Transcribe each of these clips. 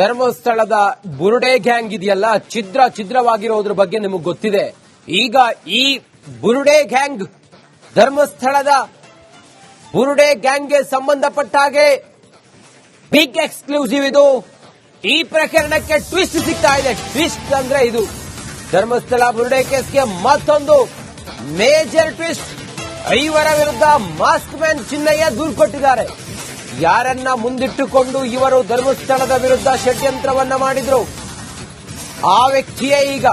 ಧರ್ಮಸ್ಥಳದ ಬುರುಡೆ ಗ್ಯಾಂಗ್ ಇದೆಯಲ್ಲ, ಛಿದ್ರವಾಗಿರೋದ್ರ ಬಗ್ಗೆ ನಿಮಗೆ ಗೊತ್ತಿದೆ. ಈಗ ಈ ಬುರುಡೆ ಗ್ಯಾಂಗ್, ಧರ್ಮಸ್ಥಳದ ಬುರುಡೆ ಗ್ಯಾಂಗ್ಗೆ ಸಂಬಂಧಪಟ್ಟ ಹಾಗೆ ಬಿಗ್ ಎಕ್ಸ್ಕ್ಲೂಸಿವ್ ಇದು. ಈ ಪ್ರಕರಣಕ್ಕೆ ಟ್ವಿಸ್ಟ್ ಸಿಗ್ತಾ ಇದೆ. ಟ್ವಿಸ್ಟ್ ಅಂದ್ರೆ ಇದು ಧರ್ಮಸ್ಥಳ ಬುರುಡೆ ಕೇಸ್ಗೆ ಮತ್ತೊಂದು ಮೇಜರ್ ಟ್ವಿಸ್ಟ್. ಐವರ ವಿರುದ್ಧ ಮಾಸ್ಕ್ ಮ್ಯಾನ್ ಚಿನ್ನಯ್ಯ ದೂರು ಕೊಟ್ಟಿದ್ದಾರೆ. ಯಾರನ್ನ ಮುಂದಿಟ್ಟುಕೊಂಡು ಇವರು ಧರ್ಮಸ್ಥಳದ ವಿರುದ್ಧ ಷಡ್ಯಂತ್ರವನ್ನ ಮಾಡಿದ್ರು, ಆ ವ್ಯಕ್ತಿಯೇ ಈಗ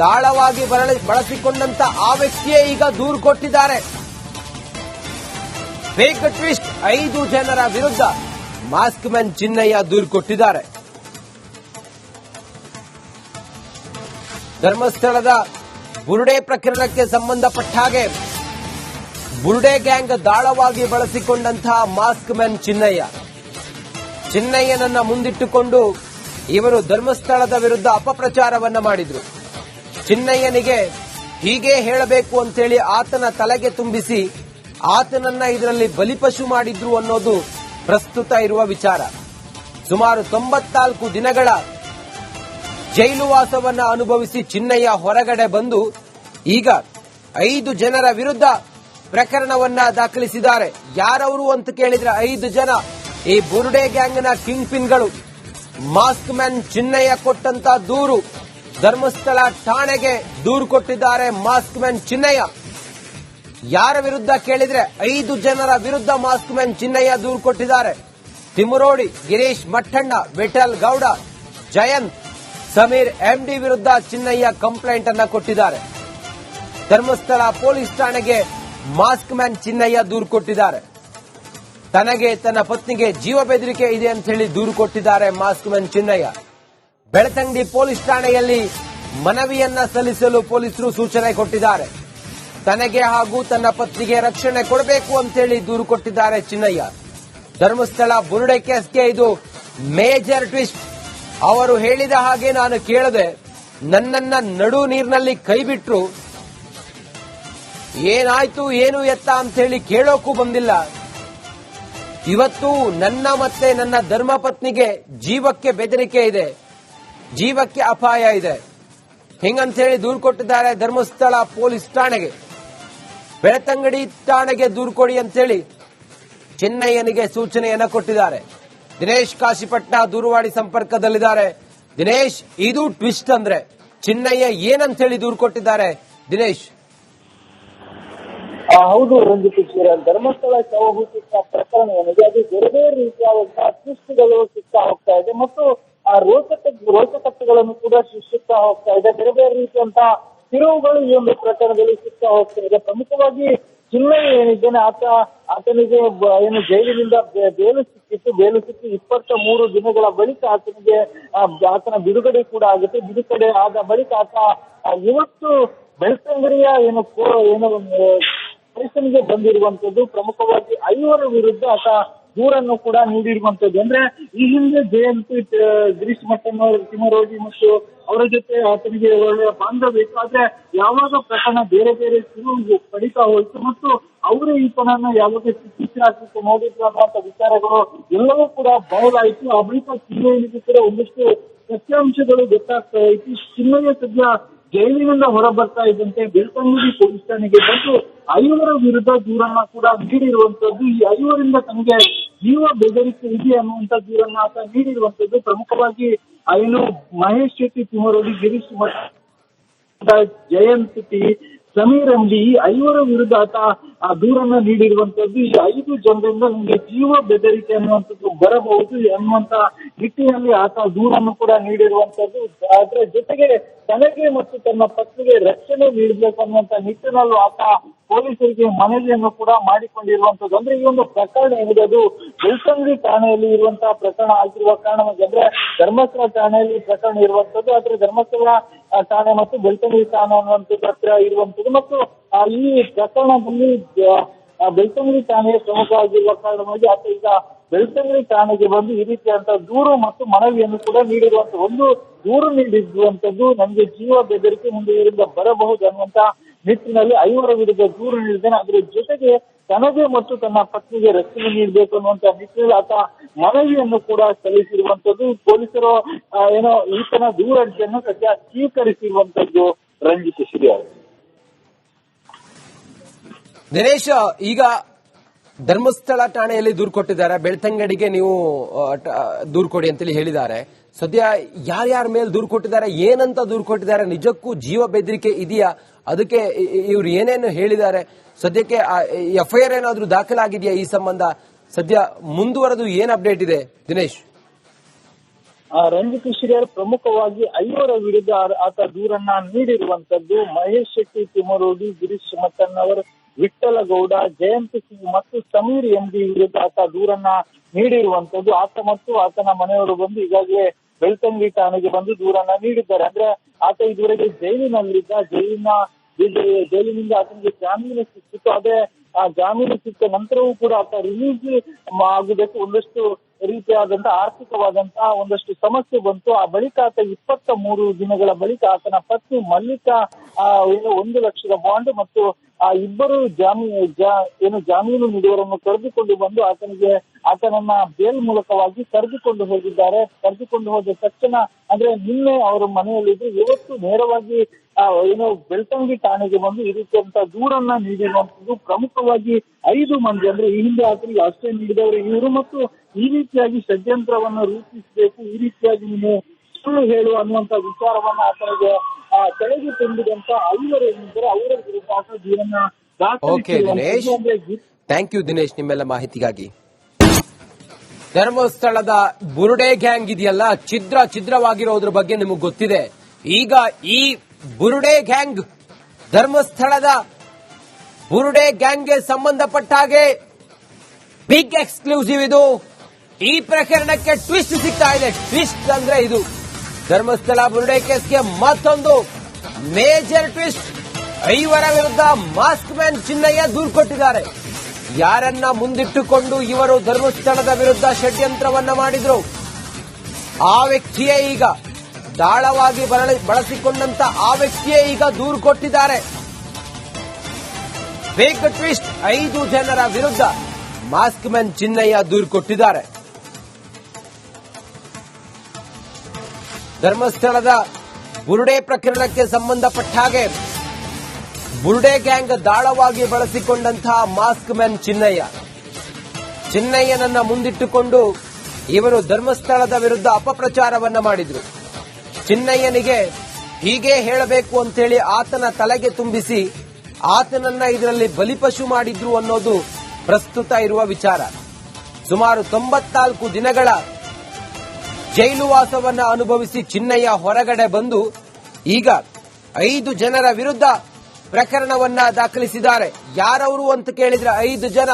ದಾಳವಾಗಿ ಬಳಸಿಕೊಂಡಂತ ಆ ವ್ಯಕ್ತಿಯೇ ಈಗ ದೂರು ಕೊಟ್ಟಿದ್ದಾರೆ. ಫೇಕ್ ಟ್ವಿಸ್ಟ್, 5 ಜನರ ವಿರುದ್ಧ ಮಾಸ್ಕ್ ಮ್ಯಾನ್ ಚಿನ್ನಯ್ಯ ದೂರು ಕೊಟ್ಟಿದ್ದಾರೆ. ಧರ್ಮಸ್ಥಳದ ಬುರುಡೆ ಪ್ರಕರಣಕ್ಕೆ ಸಂಬಂಧಪಟ್ಟ ಹಾಗೆ ಬುರುಡೆ ಗ್ಯಾಂಗ್ ದಾಳವಾಗಿ ಬಳಸಿಕೊಂಡಂತಹ ಮಾಸ್ಕ್ ಮ್ಯಾನ್ ಚಿನ್ನಯ್ಯನನ್ನ ಮುಂದಿಟ್ಟುಕೊಂಡು ಇವರು ಧರ್ಮಸ್ಥಳದ ವಿರುದ್ಧ ಅಪಪ್ರಚಾರವನ್ನ ಮಾಡಿದ್ರು. ಚಿನ್ನಯ್ಯನಿಗೆ ಹೀಗೆ ಹೇಳಬೇಕು ಅಂತೇಳಿ ಆತನ ತಲೆಗೆ ತುಂಬಿಸಿ ಆತನನ್ನ ಇದರಲ್ಲಿ ಬಲಿಪಶು ಮಾಡಿದ್ರು ಅನ್ನೋದು ಪ್ರಸ್ತುತ ಇರುವ ವಿಚಾರ. ಸುಮಾರು 94 ದಿನಗಳ ಜೈಲು ವಾಸವನ್ನ ಅನುಭವಿಸಿ ಚಿನ್ನಯ್ಯ ಹೊರಗಡೆ ಬಂದು ಈಗ 5 ಜನರ ವಿರುದ್ಧ ಪ್ರಕರಣವನ್ನ ದಾಖಲಿಸಿದ್ದಾರೆ. ಯಾರವರು ಅಂತ ಕೇಳಿದ್ರೆ 5 ಜನ ಈ ಬುರುಡೆ ಗ್ಯಾಂಗ್ನ ಕಿಂಗ್ ಪಿನ್ಗಳು. ಮಾಸ್ಕ್ ಮ್ಯಾನ್ ಚಿನ್ನಯ್ಯ ಕೊಟ್ಟಂತ ದೂರು, ಧರ್ಮಸ್ಥಳ ಠಾಣೆಗೆ ದೂರು ಕೊಟ್ಟಿದ್ದಾರೆ ಮಾಸ್ಕ್ ಮ್ಯಾನ್ ಚಿನ್ನಯ್ಯ. ಯಾರ ವಿರುದ್ಧ ಕೇಳಿದ್ರೆ 5 ಜನರ ವಿರುದ್ಧ ಮಾಸ್ಕ್ ಮ್ಯಾನ್ ಚಿನ್ನಯ್ಯ ದೂರು ಕೊಟ್ಟಿದ್ದಾರೆ. ತಿಮುರೋಡಿ, ಗಿರೀಶ್ ಮಠಣ್ಣ, ವಿಠಲ್ ಗೌಡ, ಜಯಂತ್, ಸಮೀರ್ ಎಂಡಿ ವಿರುದ್ಧ ಚಿನ್ನಯ್ಯ ಕಂಪ್ಲೇಂಟ್ ಅನ್ನ ಕೊಟ್ಟಿದ್ದಾರೆ. ಧರ್ಮಸ್ಥಳ ಪೊಲೀಸ್ ಠಾಣೆಗೆ ಮಾಸ್ಕ್ ಮ್ಯಾನ್ ಚಿನ್ನಯ್ಯ ದೂರು ಕೊಟ್ಟಿದ್ದಾರೆ. ತನಗೆ ತನ್ನ ಪತ್ನಿಗೆ ಜೀವ ಬೆದರಿಕೆ ಇದೆ ಅಂತ ಹೇಳಿ ದೂರು ಕೊಟ್ಟಿದ್ದಾರೆ mask man Chinnaiah. Belthangady police ಠಾಣೆಯಲ್ಲಿ ಮನವಿಯನ್ನ ಸಲ್ಲಿಸಲು ಪೊಲೀಸರು ಸೂಚನೆ ಕೊಟ್ಟಿದ್ದಾರೆ. ತನಗೆ ಹಾಗೂ ತನ್ನ ಪತ್ನಿಗೆ ರಕ್ಷಣೆ ಕೊಡಬೇಕು ಅಂತ ಹೇಳಿ ದೂರು ಕೊಟ್ಟಿದ್ದಾರೆ ಚಿನ್ನಯ್ಯ. ಧರ್ಮಸ್ಥಳ ಬುರುಡೆ ಕೇಸ್ಗೆ ಇದು ಮೇಜರ್ ಟ್ವಿಸ್ಟ್. ಅವರು ಹೇಳಿದ ಹಾಗೆ ನಾನು ಕೇಳದೆ, ನನ್ನನ್ನ ನಡು ನೀರಿನಲ್ಲಿ ಕೈ ಬಿಟ್ರು, ಏನಾಯ್ತು ಏನು ಎತ್ತ ಅಂತ ಹೇಳಿ ಕೇಳೋಕ್ಕೂ ಬಂದಿಲ್ಲ. ಇವತ್ತು ನನ್ನ ಮತ್ತೆ ನನ್ನ ಧರ್ಮಪತ್ನಿಗೆ ಜೀವಕ್ಕೆ ಬೆದರಿಕೆ ಇದೆ, ಜೀವಕ್ಕೆ ಅಪಾಯ ಇದೆ, ಹಿಂಗಂತ ಹೇಳಿ ದೂರು ಕೊಟ್ಟಿದ್ದಾರೆ ಧರ್ಮಸ್ಥಳ ಪೊಲೀಸ್ ಠಾಣೆಗೆ. ಬೆಳ್ತಂಗಡಿ ಠಾಣೆಗೆ ದೂರು ಕೊಡಿ ಅಂತೇಳಿ ಚಿನ್ನಯ್ಯನಿಗೆ ಸೂಚನೆಯನ್ನ ಕೊಟ್ಟಿದ್ದಾರೆ. ದಿನೇಶ್ ಕಾಶಿಪಟ್ನ ದೂರವಾಣಿ ಸಂಪರ್ಕದಲ್ಲಿದ್ದಾರೆ. ದಿನೇಶ್, ಇದು ಟ್ವಿಸ್ಟ್ ಅಂದ್ರೆ ಚಿನ್ನಯ್ಯ ಏನಂತ ಹೇಳಿ ದೂರು ಕೊಟ್ಟಿದ್ದಾರೆ ದಿನೇಶ್? ಹೌದು ರಂಜಿತ್, ಧರ್ಮಸ್ಥಳ ಶವಭೂಷಿತ ಪ್ರಕರಣ ಏನಿದೆ ಅದು ಬೇರೆ ಬೇರೆ ರೀತಿಯಾದಂತಹ ಟ್ವಿಸ್ಟ್ಗಳು ಸಿಗ್ತಾ ಹೋಗ್ತಾ ಇದೆ ಮತ್ತು ಆ ರೋಚಕತೆಗಳನ್ನು ಕೂಡ ಸೃಷ್ಟಿಸ್ತಾ ಹೋಗ್ತಾ ಇದೆ. ಬೇರೆ ಬೇರೆ ರೀತಿಯಂತಹ ತಿರುವುಗಳು ಈ ಒಂದು ಪ್ರಕರಣದಲ್ಲಿ ಸಿಗ್ತಾ ಹೋಗ್ತಾ ಇದೆ. ಪ್ರಮುಖವಾಗಿ ಚಿನ್ನಯ್ಯ ಏನಿದ್ದೇನೆ ಆತನಿಗೆ ಏನು ಜೈಲಿನಿಂದ ಬೇಲು ಸಿಕ್ಕಿ 23 ದಿನಗಳ ಬಳಿಕ ಆತನ ಬಿಡುಗಡೆ ಕೂಡ ಆಗುತ್ತೆ. ಬಿಡುಗಡೆ ಆದ ಬಳಿಕ ಆತ ಇವತ್ತು ಬೆಳ್ತಂಗಡಿಯ ಏನು ಸ್ಟೇಷನ್ಗೆ ಬಂದಿರುವಂತದ್ದು. ಪ್ರಮುಖವಾಗಿ 5 ವಿರುದ್ಧ ಆತ ದೂರನ್ನು ಕೂಡ ನೀಡಿರುವಂತದ್ದು. ಅಂದ್ರೆ ಈ ಹಿಂದೆ ಜಯಂತಿ, ಗಿರೀಶ್ ಮಠಣ್ಣ, ತಿಮರೋಡಿ ಮತ್ತು ಅವರ ಜೊತೆ ಆತನಿಗೆ ಒಳ್ಳೆಯ ಬಾಂಧವ್ಯ ಇತ್ತು. ಆದ್ರೆ ಯಾವಾಗ ಪ್ರಕರಣ ಬೇರೆ ಬೇರೆ ತಿರುವು ಪಡಿತಾ ಹೋಯಿತು ಮತ್ತು ಅವರು ಈತನನ್ನು ಯಾವಾಗ ಚಿಕಿತ್ಸೆ ಹಾಕಲಿಕ್ಕೆ ನೋಡಿದ್ರು ಅನ್ನುವಂತ ವಿಚಾರಗಳು ಎಲ್ಲವೂ ಕೂಡ ಬಯಲಾಯಿತು. ಆ ಬಳಿಕ ಚಿನ್ನಯ್ಯನಿಗೆ ಕೂಡ ಒಂದಷ್ಟು ಸತ್ಯಾಂಶಗಳು ಗೊತ್ತಾಗ್ತಾ ಇತ್ತು. ಚಿನ್ನಯ್ಯ ಸದ್ಯ ಜೈಲಿನಿಂದ ಹೊರ ಬರ್ತಾ ಇದ್ದಂತೆ ಬೆಳ್ತಂಗಡಿ ಪೊಲೀಸ್ ಠಾಣೆಗೆ ಬಂದು 5 ವಿರುದ್ಧ ದೂರನ್ನ ಕೂಡ ನೀಡಿರುವಂತದ್ದು. ಈ 5ರಿಂದ ತನಗೆ ಜೀವ ಬೆದರಿಕೆ ಇದೆ ಅನ್ನುವಂತ ದೂರನ್ನ ಆತ ನೀಡಿರುವಂತದ್ದು. ಪ್ರಮುಖವಾಗಿ ಏನು ಮಹೇಶ್ ಶೆಟ್ಟಿ, ತಿಮರೋಡಿ, ಗಿರೀಶ್ ಮಠ, ಜಯಂತ್ ಟಿ, ಸಮೀರ್ ಎಂಡಿ, ಈ 5 ವಿರುದ್ಧ ಆತ ಆ ದೂರನ್ನ ನೀಡಿರುವಂತದ್ದು. ಈ 5 ಜನರಿಂದ ನಿಮಗೆ ಜೀವ ಬೆದರಿಕೆ ಅನ್ನುವಂಥದ್ದು ಬರಬಹುದು ಅನ್ನುವಂತ ನಿಟ್ಟಿನಲ್ಲಿ ಆತ ದೂರನ್ನು ಕೂಡ ನೀಡಿರುವಂತದ್ದು. ಅದರ ಜೊತೆಗೆ ತನಗೆ ಮತ್ತು ತನ್ನ ಪತ್ನಿಗೆ ರಕ್ಷಣೆ ನೀಡಬೇಕು ಅನ್ನುವಂತ ನಿಟ್ಟಿನಲ್ಲೂ ಆತ ಪೊಲೀಸರಿಗೆ ಮನವಿಯನ್ನು ಕೂಡ ಮಾಡಿಕೊಂಡಿರುವಂತದ್ದು. ಅಂದ್ರೆ ಈ ಒಂದು ಪ್ರಕರಣ ಏನಿದೆ ಅದು ಬೆಳ್ತಂಗಡಿ ಠಾಣೆಯಲ್ಲಿ ಇರುವಂತಹ ಪ್ರಕರಣ ಆಗಿರುವ ಕಾರಣವಾಗಿ, ಅಂದ್ರೆ ಧರ್ಮಸ್ಥಳ ಠಾಣೆಯಲ್ಲಿ ಪ್ರಕರಣ ಇರುವಂತದ್ದು. ಆದ್ರೆ ಧರ್ಮಸ್ಥಳ ಠಾಣೆ ಮತ್ತು ಬೆಳ್ತಂಗಡಿ ಠಾಣೆ ಅನ್ನುವಂಥದ್ದು ಹತ್ರ ಇರುವಂತದ್ದು ಮತ್ತು ಈ ಪ್ರಕರಣದಲ್ಲಿ ಬೆಳ್ತಂಗಡಿ ಠಾಣೆಯ ಪ್ರಮುಖವಾಗಿರುವ ಕಾರಣವಾಗಿ ಆತ ಈಗ ಬೆಳ್ತಂಗಡಿ ಠಾಣೆಗೆ ಬಂದು ಈ ರೀತಿಯಾದಂತಹ ದೂರು ಮತ್ತು ಮನವಿಯನ್ನು ಕೂಡ ನೀಡಿರುವಂತಹ ಒಂದು ದೂರು ನೀಡಿರುವಂತದ್ದು. ನಮಗೆ ಜೀವ ಬೆದರಿಕೆ ಮುಂದೆ ಇದರಿಂದ ಬರಬಹುದು ಅನ್ನುವಂತ ನಿಟ್ಟಿನಲ್ಲಿ 5 ವಿರುದ್ಧ ದೂರು ನೀಡಿದ್ದಾನೆ. ಅದರ ಜೊತೆಗೆ ತನಗೆ ಮತ್ತು ತನ್ನ ಪತ್ನಿಗೆ ರಕ್ಷಣೆ ನೀಡಬೇಕು ಅನ್ನುವಂತ ನಿಟ್ಟಿನಲ್ಲಿ ಆತ ಮನವಿಯನ್ನು ಕೂಡ ಸಲ್ಲಿಸಿರುವಂತದ್ದು. ಪೊಲೀಸರು ಈತನ ದೂರು ಅರ್ಜಿಯನ್ನು ಸದ್ಯ ಸ್ವೀಕರಿಸಿರುವಂತದ್ದು. ರಂಜಿತ್ ಶ್ರೀ ಅವರು. ದಿನೇಶ್, ಈಗ ಧರ್ಮಸ್ಥಳ ಠಾಣೆಯಲ್ಲಿ ದೂರು ಕೊಟ್ಟಿದ್ದಾರೆ. ಬೆಳ್ತಂಗಡಿಗೆ ನೀವು ದೂರು ಕೊಡಿ ಅಂತೇಳಿ ಹೇಳಿದ್ದಾರೆ. ಸದ್ಯ ಯಾರ್ಯಾರ ಮೇಲೆ ದೂರು ಕೊಟ್ಟಿದ್ದಾರೆ, ಏನಂತ ದೂರು ಕೊಟ್ಟಿದ್ದಾರೆ, ನಿಜಕ್ಕೂ ಜೀವ ಬೆದರಿಕೆ ಇದೆಯಾ, ಅದಕ್ಕೆ ಇವ್ರು ಏನೇನು ಹೇಳಿದ್ದಾರೆ, ಸದ್ಯಕ್ಕೆ ಎಫ್ಐಆರ್ ಏನಾದ್ರೂ ದಾಖಲಾಗಿದೆಯಾ ಈ ಸಂಬಂಧ, ಸದ್ಯ ಮುಂದುವರೆದು ಏನ್ ಅಪ್ಡೇಟ್ ಇದೆ ದಿನೇಶ್? ರಂಜಿತ್ ಶ್ರೀಯರ್ ಪ್ರಮುಖವಾಗಿ 5 ವಿರುದ್ಧ ಆತ ದೂರನ್ನ ನೀಡಿರುವಂತದ್ದು. ಮಹೇಶ್ ಶೆಟ್ಟಿ, ತಿಮರೋಡಿ, ಗಿರೀಶ್ ಮತ್ತನ್ನವರ್, ವಿಠ್ಠಲ ಗೌಡ, ಜಯಂತ್ ಸಿಂಗ್ ಮತ್ತು ಸಮೀರ್ ಎಂಬಿ ವಿರುದ್ಧ ಆತ ದೂರನ್ನ ನೀಡಿರುವಂತದ್ದು. ಆತ ಮತ್ತು ಆತನ ಮನೆಯವರು ಬಂದು ಈಗಾಗಲೇ ಬೆಳ್ತಂಗಡಿ ಠಾಣೆಗೆ ಬಂದು ದೂರನ್ನ ನೀಡಿದ್ದಾರೆ. ಅಂದ್ರೆ ಆತ ಇದುವರೆಗೆ ಜೈಲಿನಲ್ಲಿದ್ದ. ಜೈಲಿನಿಂದ ಆತನಿಗೆ ಜಾಮೀನು ಸಿಕ್ಕಿತ್ತು. ಅದೇ ಆ ಜಾಮೀನು ಸಿಕ್ಕ ನಂತರವೂ ಕೂಡ ಆತ ರಿಲೀಸ್ ಆಗುವುದಕ್ಕೆ ಒಂದಷ್ಟು ರೀತಿಯಾದಂತಹ ಆರ್ಥಿಕವಾದಂತಹ ಒಂದಷ್ಟು ಸಮಸ್ಯೆ ಬಂತು. ಆ ಬಳಿಕ ಆತ 23 ದಿನಗಳ ಬಳಿಕ ಆತನ ಪತ್ನಿ ಮಲ್ಲಿಕಾ 1 ಲಕ್ಷದ ಬಾಂಡ್ ಮತ್ತು ಆ ಇಬ್ಬರು ಜಾಮೀನು ನೀಡುವವರನ್ನು ಕರೆದುಕೊಂಡು ಬಂದು ಆತನನ್ನ ಬೇಲ್ ಮೂಲಕವಾಗಿ ಕರೆದುಕೊಂಡು ಹೋಗಿದ್ದಾರೆ. ಕರೆದುಕೊಂಡು ಹೋದ ತಕ್ಷಣ ಅಂದ್ರೆ ನಿನ್ನೆ ಅವರ ಮನೆಯಲ್ಲಿದ್ದು ಇವತ್ತು ನೇರವಾಗಿ ಬೆಳ್ತಂಗಡಿ ಠಾಣೆಗೆ ಬಂದು ಈ ರೀತಿಯಂತ ದೂರನ್ನ ನೀಡಿರುವಂತದ್ದು. ಪ್ರಮುಖವಾಗಿ 5 ಮಂದಿ ಅಂದ್ರೆ ಈ ಹಿಂದೆ ಆತನಿಗೆ ಅಷ್ಟೇ ನೀಡಿದವರು ಇವರು ಮತ್ತು ಈ ರೀತಿಯಾಗಿ ಷಡ್ಯಂತ್ರವನ್ನು ರೂಪಿಸಬೇಕು, ಈ ರೀತಿಯಾಗಿ ನೀನು ಸುಳ್ಳು ಹೇಳು ಅನ್ನುವಂತ ವಿಚಾರವನ್ನ ಆತನಿಗೆ ಕೆಳಗೆ ತುಂಬಿದಂತ 5 ಏನಿದ್ದಾರೆ ಅವರ ವಿರುದ್ಧ ಆತ ದೂರನ್ನ ದಾಖಲಿಸಿರುವಂತದ್ದು. ಥ್ಯಾಂಕ್ ಯು ದಿನೇಶ್, ನಿಮ್ಮೆಲ್ಲ ಮಾಹಿತಿಗಾಗಿ. ಧರ್ಮಸ್ಥಳದ ಬುರುಡೆ ಗ್ಯಾಂಗ್ ಇದೆಯಲ್ಲ, ಛಿದ್ರವಾಗಿರೋದ್ರ ಬಗ್ಗೆ ನಿಮಗೆ ಗೊತ್ತಿದೆ. ಈಗ ಈ ಬುರುಡೆ ಗ್ಯಾಂಗ್, ಧರ್ಮಸ್ಥಳದ ಬುರುಡೆ ಗ್ಯಾಂಗ್ಗೆ ಸಂಬಂಧಪಟ್ಟ ಹಾಗೆ ಬಿಗ್ ಎಕ್ಸ್ಕ್ಲೂಸಿವ್ ಇದು. ಈ ಪ್ರಕರಣಕ್ಕೆ ಟ್ವಿಸ್ಟ್ ಸಿಗ್ತಾ ಇದೆ. ಟ್ವಿಸ್ಟ್ ಅಂದ್ರೆ ಇದು ಧರ್ಮಸ್ಥಳ ಬುರುಡೆ ಕೇಸ್ಗೆ ಮತ್ತೊಂದು ಮೇಜರ್ ಟ್ವಿಸ್ಟ್. 5 ವಿರುದ್ಧ ಮಾಸ್ಕ್ ಮ್ಯಾನ್ ಚಿನ್ನಯ್ಯ ದೂರು ಕೊಟ್ಟಿದ್ದಾರೆ. ಯಾರನ್ನ ಮುಂದಿಟ್ಟುಕೊಂಡು ಇವರು ಧರ್ಮಸ್ಥಳದ ವಿರುದ್ಧ ಷಡ್ಯಂತ್ರವನ್ನ ಮಾಡಿದ್ರು, ಆ ವ್ಯಕ್ತಿಯೇ ಈಗ ದಾಳವಾಗಿ ಬಳಸಿಕೊಂಡಂತ ಆ ವ್ಯಕ್ತಿಯೇ ಈಗ ದೂರು ಕೊಟ್ಟಿದ್ದಾರೆ. ಬಿಗ್ ಟ್ವಿಸ್ಟ್, 5 ಜನರ ವಿರುದ್ಧ ಮಾಸ್ಕ್ ಮ್ಯಾನ್ ಚಿನ್ನಯ್ಯ ದೂರು ಕೊಟ್ಟಿದ್ದಾರೆ. ಧರ್ಮಸ್ಥಳದ ಬುರುಡೆ ಪ್ರಕರಣಕ್ಕೆ ಸಂಬಂಧಪಟ್ಟ ಹಾಗೆ ಬುರುಡೆ ಗ್ಯಾಂಗ್ ದಾಳವಾಗಿ ಬಳಸಿಕೊಂಡಂತಹ ಮಾಸ್ಕ್ ಮ್ಯಾನ್ ಚಿನ್ನಯ್ಯನನ್ನ ಮುಂದಿಟ್ಟುಕೊಂಡು ಇವರು ಧರ್ಮಸ್ಥಳದ ವಿರುದ್ಧ ಅಪಪ್ರಚಾರವನ್ನ ಮಾಡಿದ್ರು. ಚಿನ್ನಯ್ಯನಿಗೆ ಹೀಗೆ ಹೇಳಬೇಕು ಅಂತೇಳಿ ಆತನ ತಲೆಗೆ ತುಂಬಿಸಿ ಆತನನ್ನ ಇದರಲ್ಲಿ ಬಲಿಪಶು ಮಾಡಿದ್ರು ಅನ್ನೋದು ಪ್ರಸ್ತುತ ಇರುವ ವಿಚಾರ. ಸುಮಾರು 94 ದಿನಗಳ ಜೈಲು ವಾಸವನ್ನ ಅನುಭವಿಸಿ ಚಿನ್ನಯ್ಯ ಹೊರಗಡೆ ಬಂದು ಈಗ 5 ಜನರ ವಿರುದ್ಧ ಪ್ರಕರಣವನ್ನ ದಾಖಲಿಸಿದ್ದಾರೆ. ಯಾರವರು ಅಂತ ಕೇಳಿದ್ರೆ 5 ಜನ